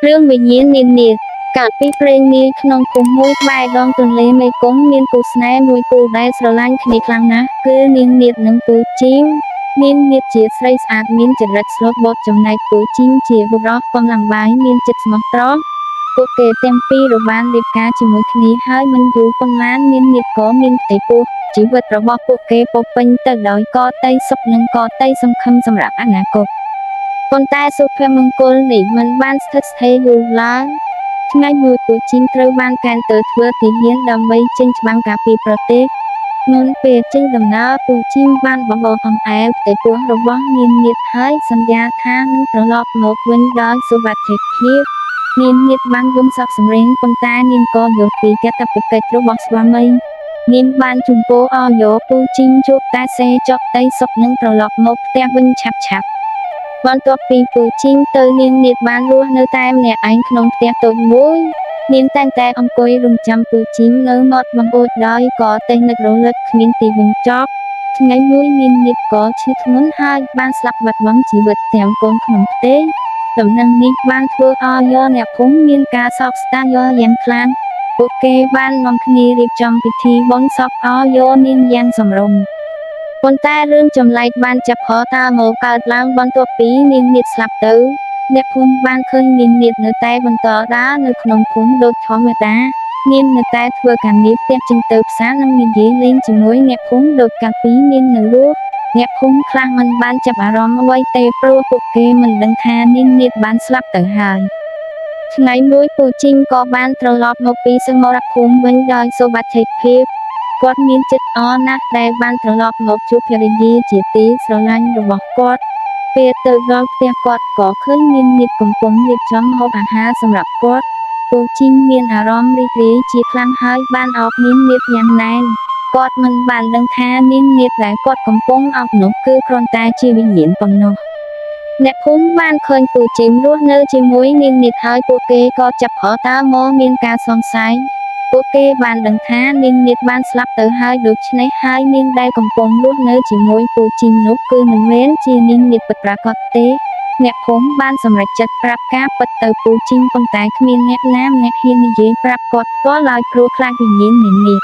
រឿងវិញ្ញាណនានាកាលពីព្រេងនាយក្នុងភូមិមួយក្បែរដងទន្លេមេគង្គមានគូស្នេហ៍មួយគូដែលស្រឡាញ់គ្នាខ្លាំងណាស់គឺនាងនាថនិងពូជីមនាងនាថជាស្រីស្អាតមានចរិតស្លូតបូតចំណែកពូជីមជាបុរសកំឡុងបាយមានចិត្តស្មោះត្រង់ពួកគេទាំងពីរបានរៀបការជាមួយគ្នាហើយមិនយូរប៉ុន្មាននាងនាថក៏មានផ្ទៃពោះជីវិតរបស់ពួកគេពោរពេញទៅដោយកតៃសុខនិងកតៃសង្ឃឹមសម្រាប់អនាគតប៉ុន្តែសុភមង្គលនេះមិនបានស្ថិតស្ថេរយូរឡើយថ្ងៃមួយពូជីមត្រូវបានកេណ្ឌទៅធ្វើទាហានដើម្បីចេញច្បាំងការពារប្រទេសមុនពេលចេញដំណើរពូជីមបានបបោរអំអែលផ្ទៃពោះរបស់នាងនាថហើយសន្យាថានឹងត្រឡប់មកវិញដោយសុវត្ថិភាពនាងនាថបានយំសោកសម្លេងប៉ុន្តែនាងក៏យល់ពីកាតព្វកិច្ចរបស់ស្វាមីនាងបានជំពរឲ្យយកពូជីមជួបតែសេចក្តីសុខនិងត្រឡប់មកផ្ទះវិញឆាប់បន្ទាប់ពីពូជីមទៅនាងនាថបានរស់នៅតែម្នាក់ឯងក្នុងផ្ទះតូចមួយនាងតែងតែអង្គុយរំចាំពូជីមនៅមាត់បង្អួចដោយក៏តែងនឹករលឹកគ្មានទីបញ្ចប់ថ្ងៃមួយនាងនាថក៏ឈឺធ្ងន់ហើយបានស្លាប់បាត់បង់ជីវិតទាំងកូនក្នុងផ្ទៃដំណឹងនេះបានធ្វើឲ្យអ្នកភូមិមានការសោកស្ដាយយ៉ាងខ្លាំងពួកគេបាននាំគ្នារៀបចំពិធីបុណ្យសពឲ្យនាងយ៉ាងសម្រុងប៉ុន្តែរឿងចម្លែកបានចាប់ផ្ដើមមកកើតឡើងបន្ទាប់ពីនាងនាថស្លាប់ទៅអ្នកភូមិបានឃើញនាងនាថនៅតែបន្តដើរនៅក្នុងភូមិដូចធម្មតានាងនៅតែធ្វើការងារផ្ទះចេញទៅផ្សារនិងនិយាយលេងជាមួយអ្នកភូមិដូចកាលពីនាងនៅរស់អ្នកភូមិខ្លះមិនបានចាប់អារម្មណ៍អ្វីទេព្រោះពួកគេមិនដឹងថានាងនាថបានស្លាប់ទៅហើយថ្ងៃមួយពូជីមក៏បានត្រឡប់មកពីសមរភូមិវិញដោយសុវត្ថិភាពគាត់មានចិត្តអរណាស់ដែលបានត្រឡប់មកជួបភរិយាជាទីស្រឡាញ់របស់គាត់ពេលទៅដល់ផ្ទះគាត់ក៏ឃើញនាងនាថកំពុងរៀបចំម្ហូបអាហារសម្រាប់គាត់ពូជីមមានអារម្មណ៍រីករាយជាខ្លាំងហើយបានអោបនាងនាថយ៉ាងណែនគាត់មិនបានដឹងថានាងនាថដែលគាត់កំពុងអោបនោះគឺគ្រាន់តែជាវិញ្ញាណប៉ុណ្ណោះអ្នកភូមិបានឃើញពូជីមរស់នៅជាមួយនាងនាថហើយពួកគេក៏ចាប់ផ្ដើមមកមានការសង្ស័យពួកគេបានដឹងថានាងនាថបានស្លាប់ទៅហើយដូច្នេះហើយនាងដែលកំពុងរស់នៅជាមួយពូជីមនោះគឺមិនមែនជានាងនាថពិតប្រាកដទេអ្នកភូមិបានសម្រេចចិត្តប្រាប់ការពិតទៅពូជីមប៉ុន្តែគ្មានអ្នកណាម្នាក់ហ៊ាននិយាយប្រាប់គាត់ផ្ទាល់ឡើយព្រោះខ្លាចវិញ្ញាណនាងនាថ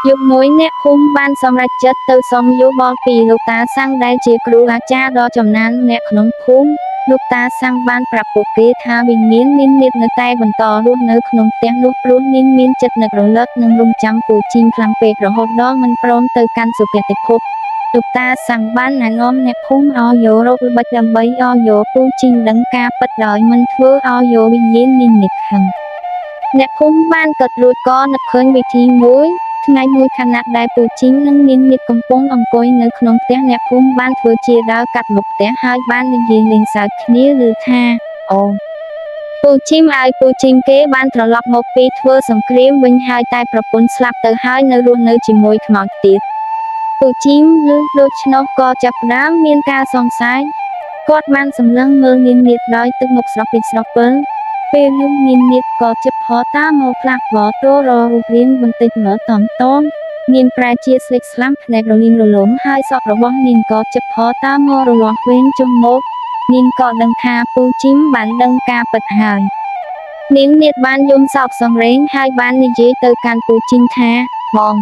យប់មួយអ្នកភូមិបានសម្រេចចិត្តទៅសុំយោបល់ពីលោកតាសាំងដែលជាគ្រូអាចារ្យដ៏ចំណានម្នាក់ក្នុងភូមិលោកតាសាំងបានប្រាប់ពួកគេថាវិញ្ញាណនាងនាថនៅតែបន្តរស់នៅក្នុងផ្ទះនោះព្រោះនាងមានចិត្តនឹករលឹកនិងរំចាំពូជីមខ្លាំងពេករហូតដល់មិនព្រមទៅកាន់សុគតិភពលោកតាសាំងបានណែនាំអ្នកភូមិឲ្យយករកល្បិចដើម្បីឲ្យយកពូជីមដឹងការពិតដោយមិនធ្វើឲ្យយកវិញ្ញាណនាងនាថខឹងអ្នកភូមិបានកាត់រួចក៏នឹកឃើញវិធីមួយថ្ងៃមួយខណៈដែលពូជីមនិងនាងនាថកំពុងអង្គុយនៅក្នុងផ្ទះអ្នកភូមិបានធ្វើជាដើរកាត់មុខផ្ទះហើយបាននិយាយលេងសើចគ្នាឮថាអូពូជីមឲ្យពូជីមគេបានត្រឡប់មកពីធ្វើសង្គ្រាមវិញហើយតែប្រពន្ធស្លាប់ទៅហើយនៅរស់នៅជាមួយខ្មោចទៀតពូជីមឮដូច្នោះក៏ចាប់ផ្ដើមមានការសង្ស័យគាត់បានសម្លឹងមើលនាងនាថដោយទឹកមុខស្រស់ពេចស្រស់ពិលពេលនោះនាងនាថក៏ជិតផតាមមកផ្លាស់វតររូបរាងបន្តិចមើលតំនាងប្រែជាស្លេកស្លាំភ្នែករលីងរលោមហើយសក់របស់នាងក៏ជិតផតាមមករលាស់វែងចុះមកនាងក៏ដឹងថាពូជីមបានដឹងការពិតហើយនាងនាថបានយំសោកសង្រេងហើយបាននិយាយទៅកាន់ពូជីមថាបង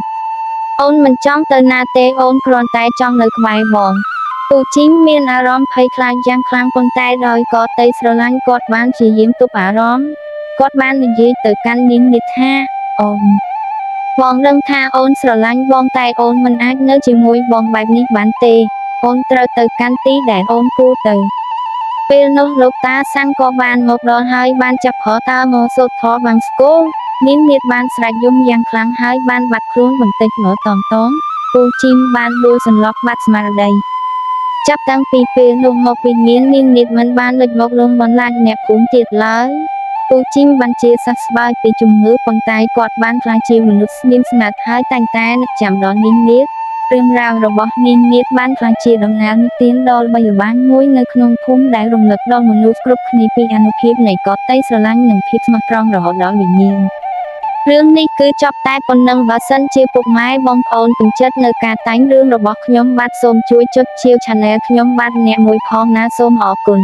អូនមិនចង់ទៅណាទេអូនគ្រាន់តែចង់នៅក្បែរបងពូជីមមានអារម្មណ៍ភ័យខ្លាចយ៉ាងខ្លាំងប៉ុន្តែដោយក៏តែស្រឡាញ់គាត់បានព្យាយាមទប់អារម្មណ៍គាត់បាននិយាយទៅកាន់នាងនាថថាអូនបងដឹងថាអូនស្រឡាញ់បងតែអូនមិនអាចនៅជាមួយបងបែបនេះបានទេអូនត្រូវទៅកាន់ទីដែលអូនគួរទៅពេលនោះលោកតាសាំងក៏បានមកដល់ហើយបានចាប់ផតើមកសូត្រធម៌បង្ស្គរនាងនាថបានស្រែកយំយ៉ាងខ្លាំងហើយបានបាត់ខ្លួនបន្តិចមកតំពូជីមបានដួលសន្លប់បាត់ស្មារតីចាប់តាំងពីពេលនោះមកវិញ្ញាណនាងនាថមិនបានលេចមកលងបន្លាចអ្នកភូមិទៀតឡើយពូជីមបានជាសះស្បើយពីជំងឺប៉ុន្តែគាត់បានក្លាយជាមនុស្សស្ងៀមស្ងាត់ហើយតែងតែនឹកចាំដល់នាងនាថរឿងរ៉ាវរបស់នាងនាថបានក្លាយជាដំណើរនិទានដ៏ល្បីល្បាញមួយនៅក្នុងភូមិដែលរំលឹកដល់មនុស្សគ្រប់គ្នាពីអានុភាពនៃកតៃស្រឡាញ់និងភាពស្មោះត្រង់រហូតដល់វិញ្ញាណរឿងនេះគឺចប់តែប៉ុណ្ណឹងបើសិនជាពុកម៉ែបងប្អូនពេញចិត្តនៅការតែងរឿងរបស់ខ្ញុំបាទសូមជួយចុចជាវ Channel ខ្ញុំបាទម្នាក់មួយផងណាសូមអរគុណ